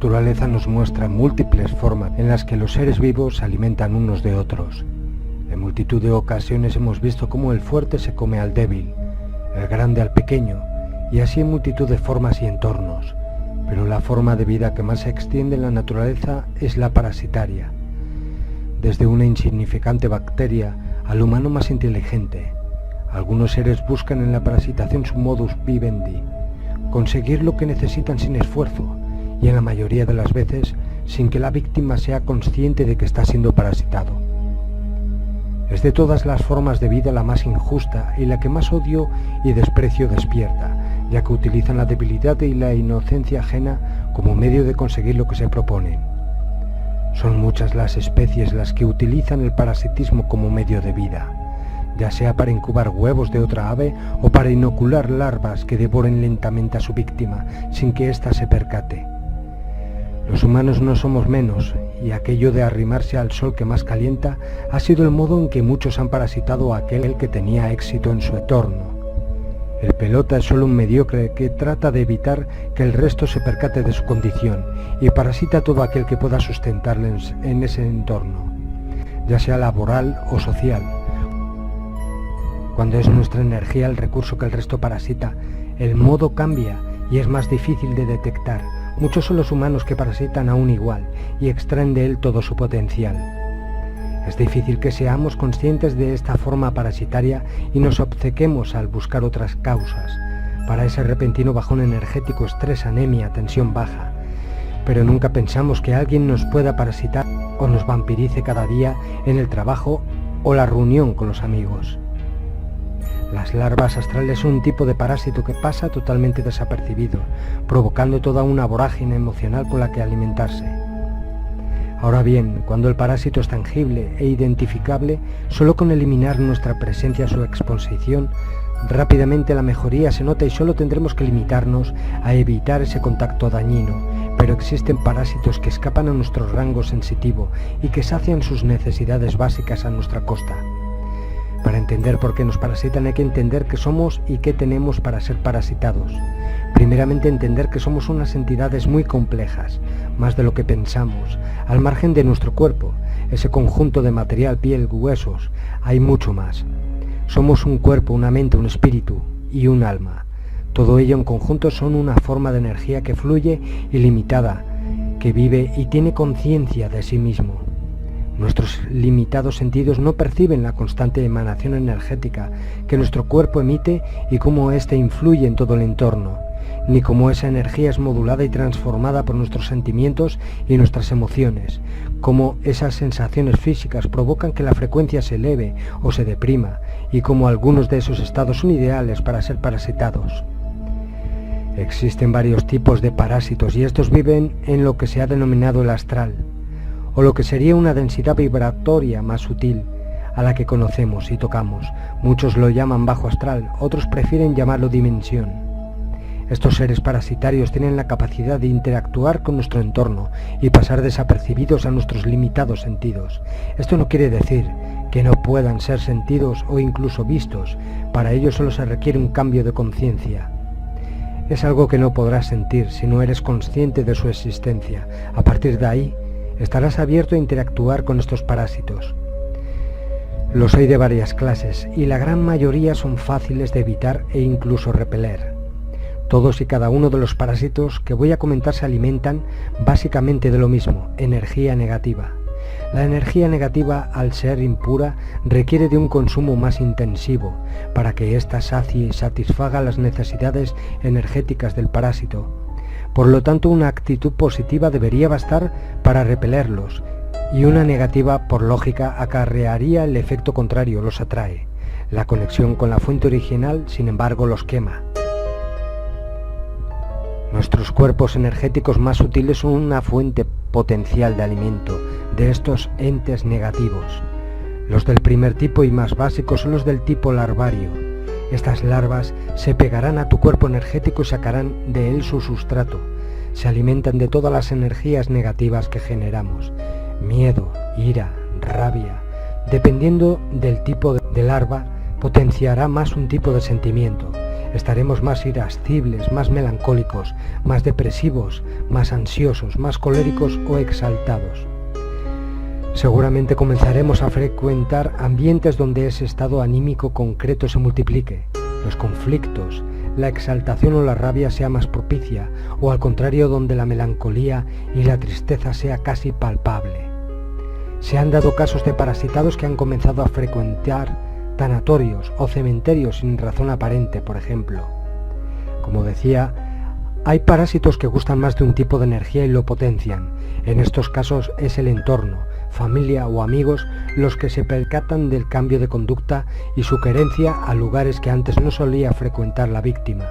naturaleza nos muestra múltiples formas en las que los seres vivos se alimentan unos de otros. En multitud de ocasiones hemos visto cómo el fuerte se come al débil, el grande al pequeño, y así en multitud de formas y entornos. Pero la forma de vida que más se extiende en la naturaleza es la parasitaria. Desde una insignificante bacteria al humano más inteligente, algunos seres buscan en la parasitación su modus vivendi, conseguir lo que necesitan sin esfuerzo y en la mayoría de las veces sin que la víctima sea consciente de que está siendo parasitado. Es de todas las formas de vida la más injusta y la que más odio y desprecio despierta, ya que utilizan la debilidad y la inocencia ajena como medio de conseguir lo que se proponen. Son muchas las especies las que utilizan el parasitismo como medio de vida, ya sea para incubar huevos de otra ave o para inocular larvas que devoren lentamente a su víctima sin que ésta se percate. Los humanos no somos menos, y aquello de arrimarse al sol que más calienta ha sido el modo en que muchos han parasitado a aquel que tenía éxito en su entorno. El pelota es solo un mediocre que trata de evitar que el resto se percate de su condición y parasita a todo aquel que pueda sustentarle en ese entorno, ya sea laboral o social. Cuando es nuestra energía el recurso que el resto parasita, el modo cambia y es más difícil de detectar. Muchos son los humanos que parasitan aún igual y extraen de él todo su potencial. Es difícil que seamos conscientes de esta forma parasitaria y nos obcequemos al buscar otras causas para ese repentino bajón energético, estrés, anemia, tensión baja. Pero nunca pensamos que alguien nos pueda parasitar o nos vampirice cada día en el trabajo o la reunión con los amigos. Las larvas astrales son un tipo de parásito que pasa totalmente desapercibido, provocando toda una vorágine emocional con la que alimentarse. Ahora bien, cuando el parásito es tangible e identificable, solo con eliminar nuestra presencia a su exposición, rápidamente la mejoría se nota y solo tendremos que limitarnos a evitar ese contacto dañino. Pero existen parásitos que escapan a nuestro rango sensitivo y que sacian sus necesidades básicas a nuestra costa. Para entender por qué nos parasitan hay que entender qué somos y qué tenemos para ser parasitados. Primeramente entender que somos unas entidades muy complejas, más de lo que pensamos, al margen de nuestro cuerpo, ese conjunto de material, piel, huesos, hay mucho más. Somos un cuerpo, una mente, un espíritu y un alma. Todo ello en conjunto son una forma de energía que fluye ilimitada, que vive y tiene conciencia de sí mismo. Nuestros limitados sentidos no perciben la constante emanación energética que nuestro cuerpo emite y cómo éste influye en todo el entorno, ni cómo esa energía es modulada y transformada por nuestros sentimientos y nuestras emociones, cómo esas sensaciones físicas provocan que la frecuencia se eleve o se deprima y cómo algunos de esos estados son ideales para ser parasitados. Existen varios tipos de parásitos y estos viven en lo que se ha denominado el astral, o lo que sería una densidad vibratoria más sutil a la que conocemos y tocamos. Muchos lo llaman bajo astral, otros prefieren llamarlo dimensión. Estos seres parasitarios tienen la capacidad de interactuar con nuestro entorno y pasar desapercibidos a nuestros limitados sentidos. Esto no quiere decir que no puedan ser sentidos o incluso vistos, para ello solo se requiere un cambio de conciencia. Es algo que no podrás sentir si no eres consciente de su existencia. A partir de ahí, estarás abierto a interactuar con estos parásitos. Los hay de varias clases y la gran mayoría son fáciles de evitar e incluso repeler. Todos y cada uno de los parásitos que voy a comentar se alimentan básicamente de lo mismo, energía negativa. La energía negativa, al ser impura, requiere de un consumo más intensivo para que ésta sacie y satisfaga las necesidades energéticas del parásito. Por lo tanto, una actitud positiva debería bastar para repelerlos, y una negativa, por lógica, acarrearía el efecto contrario, los atrae. La conexión con la fuente original, sin embargo, los quema. Nuestros cuerpos energéticos más sutiles son una fuente potencial de alimento de estos entes negativos. Los del primer tipo y más básicos son los del tipo larvario. Estas larvas se pegarán a tu cuerpo energético y sacarán de él su sustrato. Se alimentan de todas las energías negativas que generamos. Miedo, ira, rabia. Dependiendo del tipo de larva, potenciará más un tipo de sentimiento. Estaremos más irascibles, más melancólicos, más depresivos, más ansiosos, más coléricos o exaltados. Seguramente comenzaremos a frecuentar ambientes donde ese estado anímico concreto se multiplique, los conflictos, la exaltación o la rabia sea más propicia, o al contrario donde la melancolía y la tristeza sea casi palpable. Se han dado casos de parasitados que han comenzado a frecuentar tanatorios o cementerios sin razón aparente, por ejemplo. Como decía, hay parásitos que gustan más de un tipo de energía y lo potencian. En estos casos es el entorno, familia o amigos los que se percatan del cambio de conducta y su querencia a lugares que antes no solía frecuentar la víctima.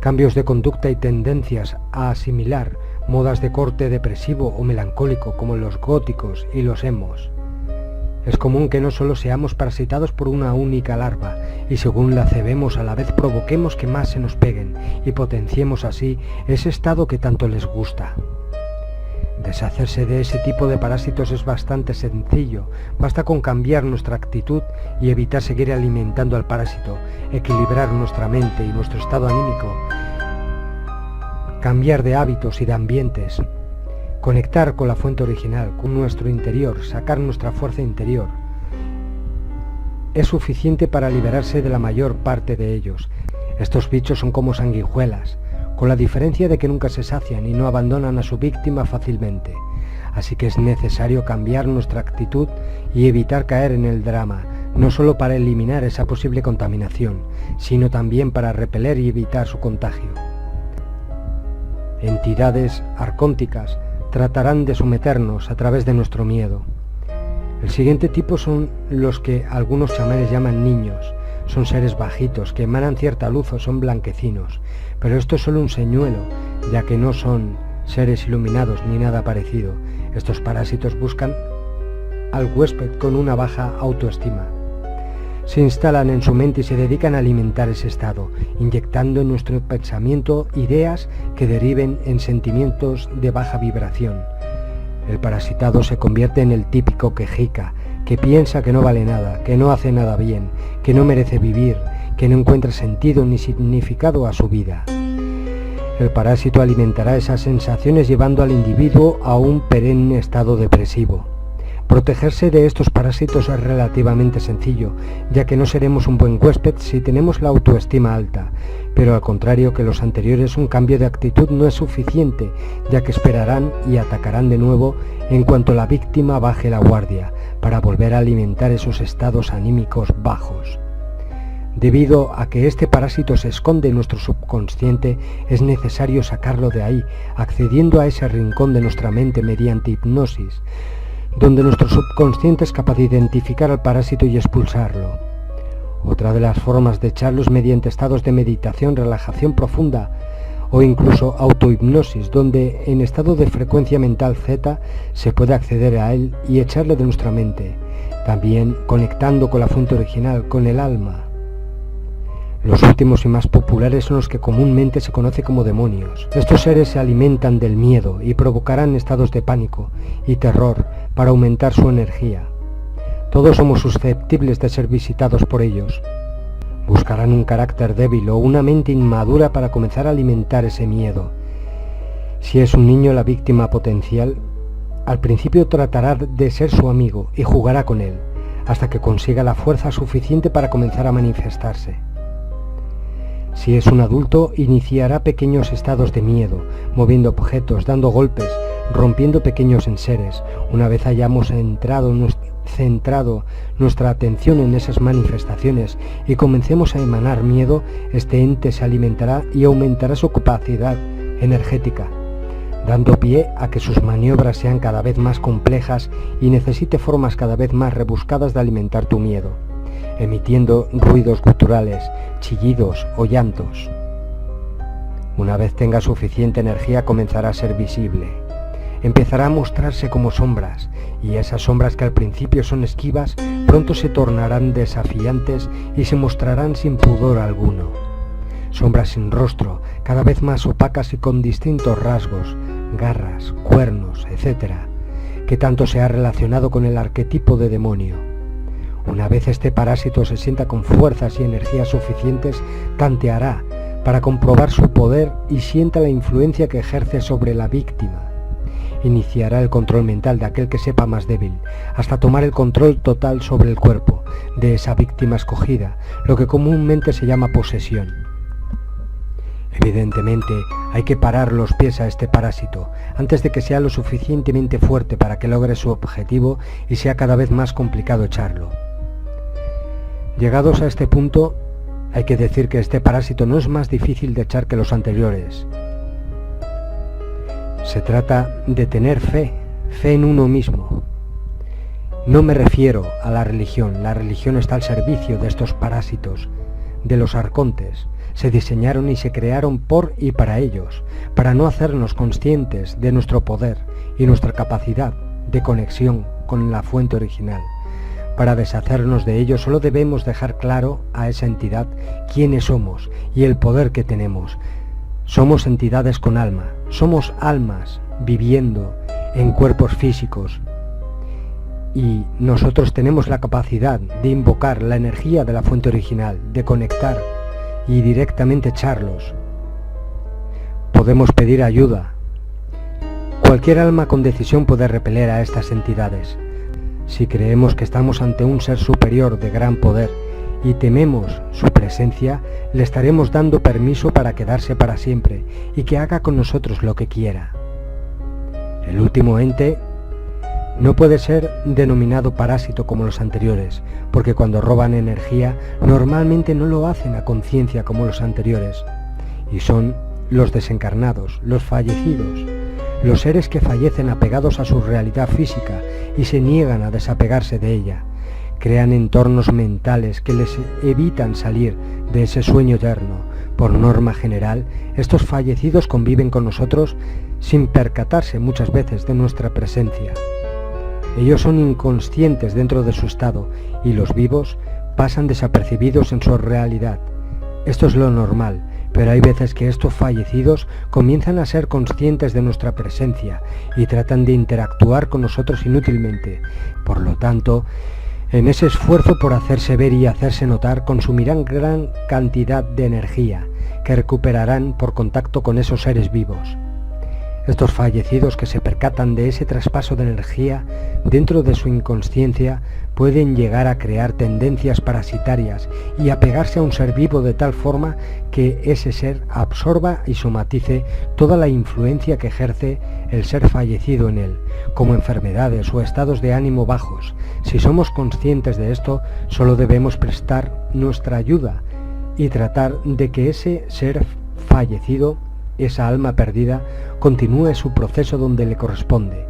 Cambios de conducta y tendencias a asimilar modas de corte depresivo o melancólico como los góticos y los emos. Es común que no solo seamos parasitados por una única larva y según la cebemos a la vez provoquemos que más se nos peguen y potenciemos así ese estado que tanto les gusta. Deshacerse de ese tipo de parásitos es bastante sencillo, basta con cambiar nuestra actitud y evitar seguir alimentando al parásito, equilibrar nuestra mente y nuestro estado anímico, cambiar de hábitos y de ambientes, conectar con la fuente original, con nuestro interior, sacar nuestra fuerza interior. Es suficiente para liberarse de la mayor parte de ellos. Estos bichos son como sanguijuelas, con la diferencia de que nunca se sacian y no abandonan a su víctima fácilmente. Así que es necesario cambiar nuestra actitud y evitar caer en el drama, no solo para eliminar esa posible contaminación, sino también para repeler y evitar su contagio. Entidades arcónticas tratarán de someternos a través de nuestro miedo. El siguiente tipo son los que algunos chamanes llaman niños. Son seres bajitos que emanan cierta luz o son blanquecinos, pero esto es solo un señuelo, ya que no son seres iluminados ni nada parecido. Estos parásitos buscan al huésped con una baja autoestima. Se instalan en su mente y se dedican a alimentar ese estado, inyectando en nuestro pensamiento ideas que deriven en sentimientos de baja vibración. El parasitado se convierte en el típico quejica, que piensa que no vale nada, que no hace nada bien, que no merece vivir, que no encuentra sentido ni significado a su vida. El parásito alimentará esas sensaciones llevando al individuo a un perenne estado depresivo. Protegerse de estos parásitos es relativamente sencillo, ya que no seremos un buen huésped si tenemos la autoestima alta, pero al contrario que los anteriores, un cambio de actitud no es suficiente, ya que esperarán y atacarán de nuevo en cuanto la víctima baje la guardia, para volver a alimentar esos estados anímicos bajos. Debido a que este parásito se esconde en nuestro subconsciente, es necesario sacarlo de ahí, accediendo a ese rincón de nuestra mente mediante hipnosis, donde nuestro subconsciente es capaz de identificar al parásito y expulsarlo. Otra de las formas de echarlo es mediante estados de meditación, relajación profunda o incluso autohipnosis, donde en estado de frecuencia mental Z se puede acceder a él y echarlo de nuestra mente, también conectando con la fuente original, con el alma. Los últimos y más populares son los que comúnmente se conoce como demonios. Estos seres se alimentan del miedo y provocarán estados de pánico y terror para aumentar su energía. Todos somos susceptibles de ser visitados por ellos. Buscarán un carácter débil o una mente inmadura para comenzar a alimentar ese miedo. Si es un niño la víctima potencial, al principio tratará de ser su amigo y jugará con él, hasta que consiga la fuerza suficiente para comenzar a manifestarse. Si es un adulto, iniciará pequeños estados de miedo, moviendo objetos, dando golpes, rompiendo pequeños enseres. Una vez hayamos centrado nuestra atención en esas manifestaciones y comencemos a emanar miedo, este ente se alimentará y aumentará su capacidad energética, dando pie a que sus maniobras sean cada vez más complejas y necesite formas cada vez más rebuscadas de alimentar tu miedo, emitiendo ruidos guturales, chillidos o llantos. Una vez tenga suficiente energía comenzará a ser visible. Empezará a mostrarse como sombras, y esas sombras que al principio son esquivas, pronto se tornarán desafiantes y se mostrarán sin pudor alguno. Sombras sin rostro, cada vez más opacas y con distintos rasgos, garras, cuernos, etc., que tanto se ha relacionado con el arquetipo de demonio. Una vez este parásito se sienta con fuerzas y energías suficientes, tanteará para comprobar su poder y sienta la influencia que ejerce sobre la víctima. Iniciará el control mental de aquel que sepa más débil, hasta tomar el control total sobre el cuerpo de esa víctima escogida, lo que comúnmente se llama posesión. Evidentemente, hay que parar los pies a este parásito antes de que sea lo suficientemente fuerte para que logre su objetivo y sea cada vez más complicado echarlo. Llegados a este punto, hay que decir que este parásito no es más difícil de echar que los anteriores. Se trata de tener fe en uno mismo. No me refiero a la religión está al servicio de estos parásitos, de los arcontes. Se diseñaron y se crearon por y para ellos, para no hacernos conscientes de nuestro poder y nuestra capacidad de conexión con la fuente original. Para deshacernos de ello solo debemos dejar claro a esa entidad quiénes somos y el poder que tenemos. Somos entidades con alma, somos almas viviendo en cuerpos físicos y nosotros tenemos la capacidad de invocar la energía de la fuente original, de conectar y directamente echarlos. Podemos pedir ayuda. Cualquier alma con decisión puede repeler a estas entidades. Si creemos que estamos ante un ser superior de gran poder y tememos su presencia, le estaremos dando permiso para quedarse para siempre y que haga con nosotros lo que quiera. El último ente no puede ser denominado parásito como los anteriores, porque cuando roban energía normalmente no lo hacen a conciencia como los anteriores, y son los desencarnados, los fallecidos, los seres que fallecen apegados a su realidad física y se niegan a desapegarse de ella. Crean entornos mentales que les evitan salir de ese sueño eterno. Por norma general, estos fallecidos conviven con nosotros sin percatarse muchas veces de nuestra presencia. Ellos son inconscientes dentro de su estado y los vivos pasan desapercibidos en su realidad. Esto es lo normal, pero hay veces que estos fallecidos comienzan a ser conscientes de nuestra presencia y tratan de interactuar con nosotros inútilmente. Por lo tanto, en ese esfuerzo por hacerse ver y hacerse notar, consumirán gran cantidad de energía que recuperarán por contacto con esos seres vivos. Estos fallecidos que se percatan de ese traspaso de energía dentro de su inconsciencia pueden llegar a crear tendencias parasitarias y apegarse a un ser vivo de tal forma que ese ser absorba y somatice toda la influencia que ejerce el ser fallecido en él, como enfermedades o estados de ánimo bajos. Si somos conscientes de esto, solo debemos prestar nuestra ayuda y tratar de que ese ser fallecido, esa alma perdida, continúe su proceso donde le corresponde,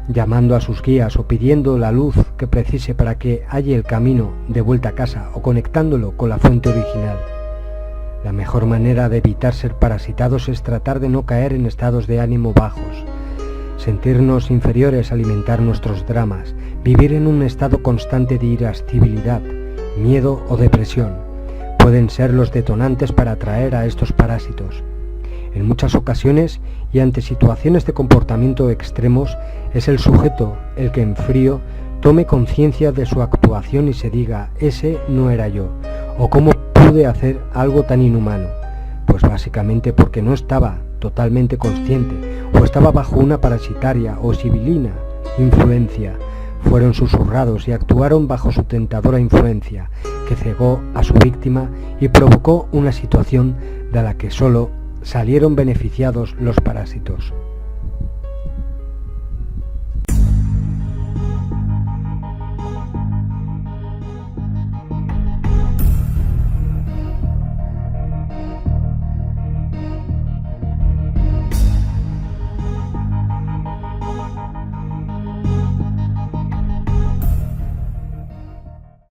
llamando a sus guías o pidiendo la luz que precise para que halle el camino de vuelta a casa o conectándolo con la fuente original. La mejor manera de evitar ser parasitados es tratar de no caer en estados de ánimo bajos, sentirnos inferiores, alimentar nuestros dramas, vivir en un estado constante de irascibilidad, miedo o depresión. Pueden ser los detonantes para atraer a estos parásitos. En muchas ocasiones y ante situaciones de comportamiento extremos, es el sujeto el que en frío tome conciencia de su actuación y se diga: ese no era yo, o cómo pude hacer algo tan inhumano. Pues básicamente porque no estaba totalmente consciente o estaba bajo una parasitaria o sibilina influencia. Fueron susurrados y actuaron bajo su tentadora influencia, que cegó a su víctima y provocó una situación de la que solo salieron beneficiados los parásitos.